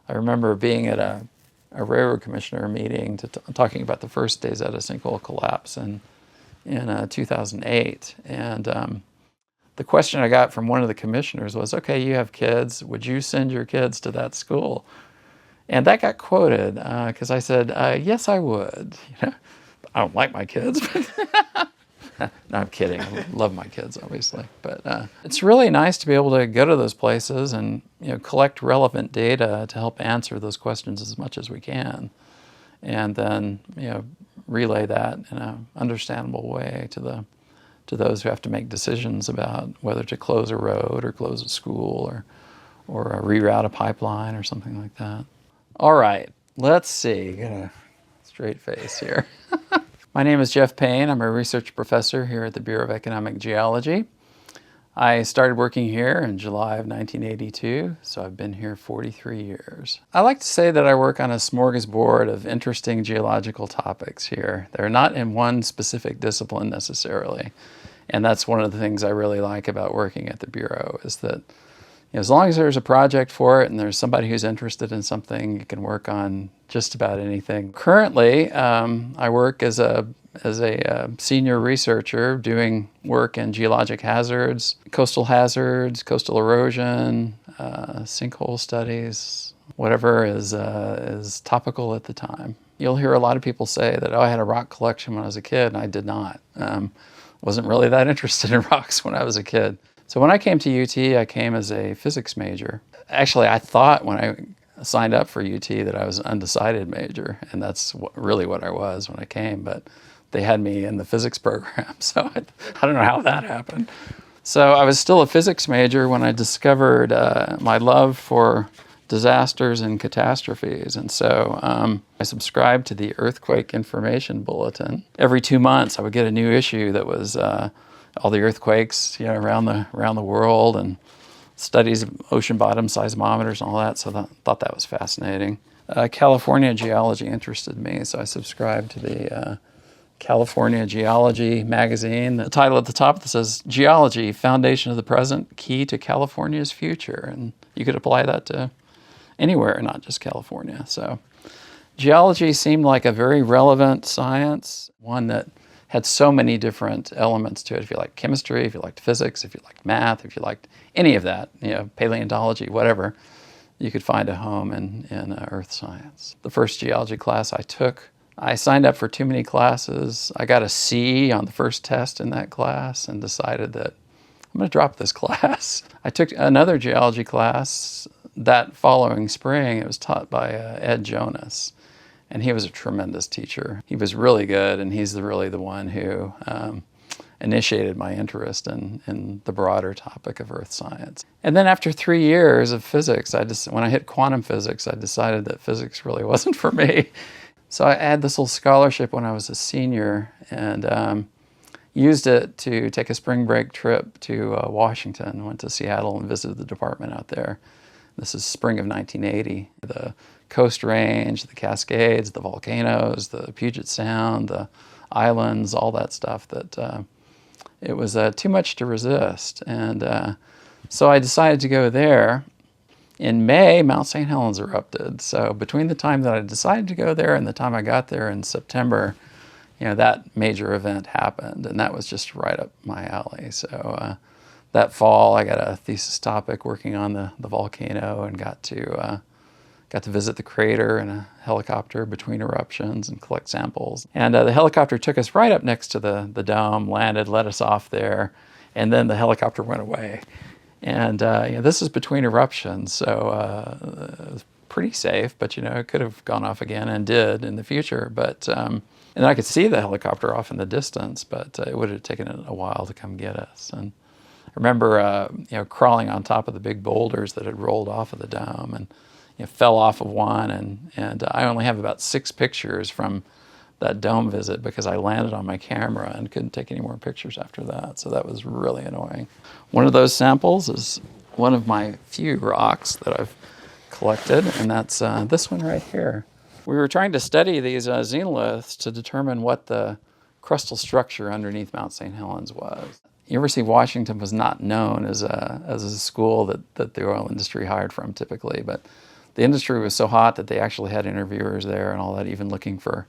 I remember being at a railroad commissioner meeting talking about the first days at a sinkhole collapse in 2008. And the question I got from one of the commissioners was, okay, you have kids, would you send your kids to that school? And that got quoted because I said, yes, I would. I don't like my kids, but no, I'm kidding. I love my kids, obviously. But it's really nice to be able to go to those places and collect relevant data to help answer those questions as much as we can, and then relay that in an understandable way to those who have to make decisions about whether to close a road or close a school or reroute a pipeline or something like that. All right, let's see. Get a straight face here. My name is Jeff Paine. I'm a research professor here at the Bureau of Economic Geology. I started working here in July of 1982, so I've been here 43 years. I like to say that I work on a smorgasbord of interesting geological topics here. They're not in one specific discipline necessarily, and that's one of the things I really like about working at the Bureau, is that as long as there's a project for it and there's somebody who's interested in something, you can work on just about anything. Currently, I work as a senior researcher doing work in geologic hazards, coastal erosion, sinkhole studies, whatever is topical at the time. You'll hear a lot of people say that, oh, I had a rock collection when I was a kid, and I did not. Wasn't really that interested in rocks when I was a kid. So when I came to UT, I came as a physics major. Actually, I thought when I signed up for UT that I was an undecided major, and that's really what I was when I came, but they had me in the physics program, so I don't know how that happened. So I was still a physics major when I discovered my love for disasters and catastrophes, and so I subscribed to the Earthquake Information Bulletin. Every 2 months I would get a new issue that was all the earthquakes around the world, and studies of ocean bottom seismometers and all that, so I thought that was fascinating. California Geology interested me, so I subscribed to the California Geology magazine. The title at the top that says, Geology, Foundation of the Present, Key to California's Future, and you could apply that to anywhere, not just California. So geology seemed like a very relevant science, one that had so many different elements to it. If you liked chemistry, if you liked physics, if you liked math, if you liked any of that, paleontology, whatever, you could find a home in earth science. The first geology class I took, I signed up for too many classes. I got a C on the first test in that class and decided that I'm going to drop this class. I took another geology class that following spring. It was taught by Ed Jonas. And he was a tremendous teacher. He was really good, and he's really the one who initiated my interest in the broader topic of earth science. And then after 3 years of physics, when I hit quantum physics, I decided that physics really wasn't for me. So I had this little scholarship when I was a senior, and used it to take a spring break trip to Washington. Went to Seattle and visited the department out there. This is spring of 1980. The Coast Range, the Cascades, the volcanoes, the Puget Sound, the islands, all that stuff that it was too much to resist. And so I decided to go there. In May, Mount St. Helens erupted. So between the time that I decided to go there and the time I got there in September, that major event happened, and that was just right up my alley. So that fall, I got a thesis topic working on the volcano, and got to visit the crater in a helicopter between eruptions and collect samples. And the helicopter took us right up next to the dome, landed, let us off there, and then the helicopter went away. And this is between eruptions, so it was pretty safe, but it could have gone off again, and did in the future. But and I could see the helicopter off in the distance, but it would have taken it a while to come get us. And I remember crawling on top of the big boulders that had rolled off of the dome, and fell off of one, and I only have about 6 pictures from that dome visit because I landed on my camera and couldn't take any more pictures after that. So that was really annoying. One of those samples is one of my few rocks that I've collected, and that's this one right here. We were trying to study these xenoliths to determine what the crustal structure underneath Mount St. Helens was. University of Washington was not known as a school that the oil industry hired from typically, but the industry was so hot that they actually had interviewers there and all that, even looking for,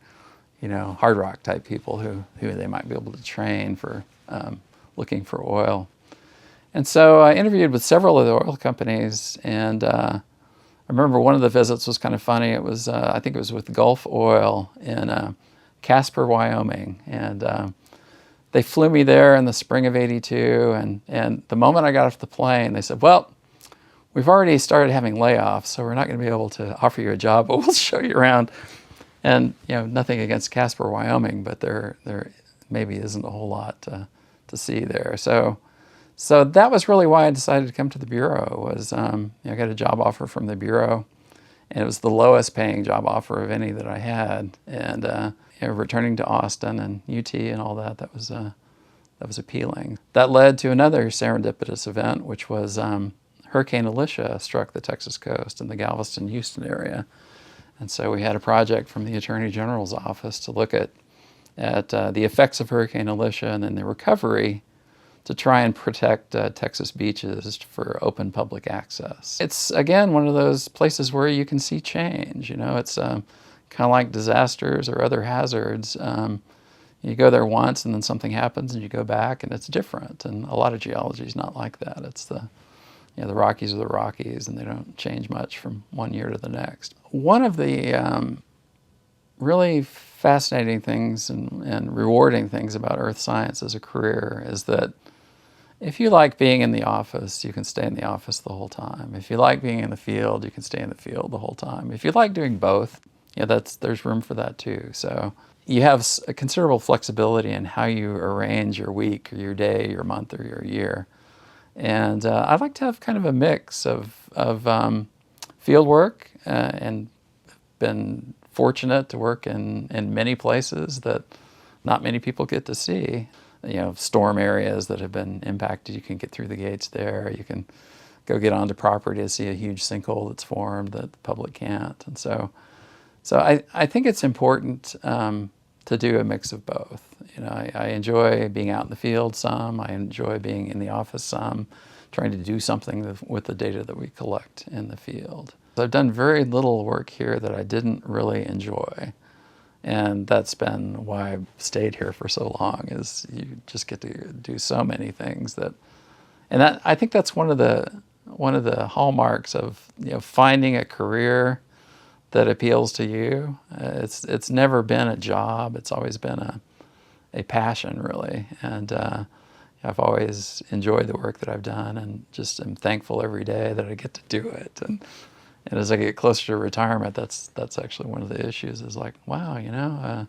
hard rock type people who they might be able to train for looking for oil. And so I interviewed with several of the oil companies, and I remember one of the visits was kind of funny. It was, I think it was with Gulf Oil in Casper, Wyoming, and they flew me there in the spring of '82, and the moment I got off the plane, they said, well, we've already started having layoffs, so we're not going to be able to offer you a job, but we'll show you around. And, nothing against Casper, Wyoming, but there maybe isn't a whole lot to see there. So that was really why I decided to come to the Bureau, was I got a job offer from the Bureau, and it was the lowest paying job offer of any that I had. And returning to Austin and UT and all that was appealing. That led to another serendipitous event, which was Hurricane Alicia struck the Texas coast in the Galveston, Houston area. And so we had a project from the Attorney General's office to look at the effects of Hurricane Alicia and then the recovery to try and protect Texas beaches for open public access. It's, again, one of those places where you can see change. It's kind of like disasters or other hazards. You go there once and then something happens and you go back and it's different. And a lot of geology is not like that. It's the Rockies are the Rockies, and they don't change much from one year to the next. One of the really fascinating things and rewarding things about earth science as a career is that if you like being in the office, you can stay in the office the whole time. If you like being in the field, you can stay in the field the whole time. If you like doing both, there's room for that too. So you have a considerable flexibility in how you arrange your week or your day, your month or your year. And I'd like to have kind of a mix of field work and been fortunate to work in many places that not many people get to see. Storm areas that have been impacted, you can get through the gates there. You can go get onto property to see a huge sinkhole that's formed that the public can't. And so I think it's important to do a mix of both. I enjoy being out in the field some. I enjoy being in the office some, trying to do something with the data that we collect in the field. I've done very little work here that I didn't really enjoy. And that's been why I've stayed here for so long, is you just get to do so many things and I think that's one of the hallmarks of finding a career that appeals to you. It's never been a job. It's always been a passion, really. And I've always enjoyed the work that I've done, and just am thankful every day that I get to do it. And as I get closer to retirement, that's actually one of the issues. Is like, wow, I'm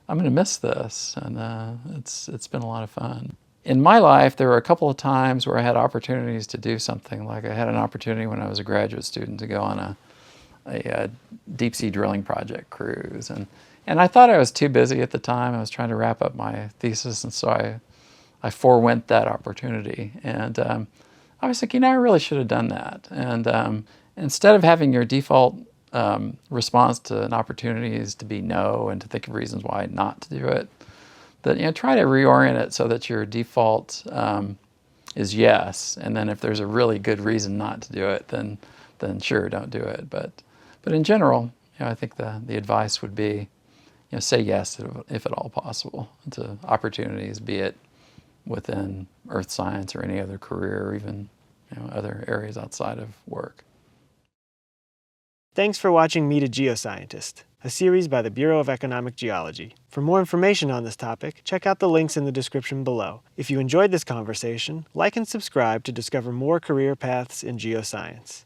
going to miss this, and it's been a lot of fun. In my life, there were a couple of times where I had opportunities to do something. Like I had an opportunity when I was a graduate student to go on a deep sea drilling project cruise, and I thought I was too busy at the time. I was trying to wrap up my thesis, and so I forewent that opportunity. And I was thinking, I really should have done that. And instead of having your default response to an opportunity is to be no and to think of reasons why not to do it, that try to reorient it so that your default is yes. And then if there's a really good reason not to do it, then sure, don't do it. But in general, I think the advice would be, say yes if at all possible to opportunities, be it within earth science or any other career, or even other areas outside of work. Thanks for watching Meet a Geoscientist, a series by the Bureau of Economic Geology. For more information on this topic, check out the links in the description below. If you enjoyed this conversation, like and subscribe to discover more career paths in geoscience.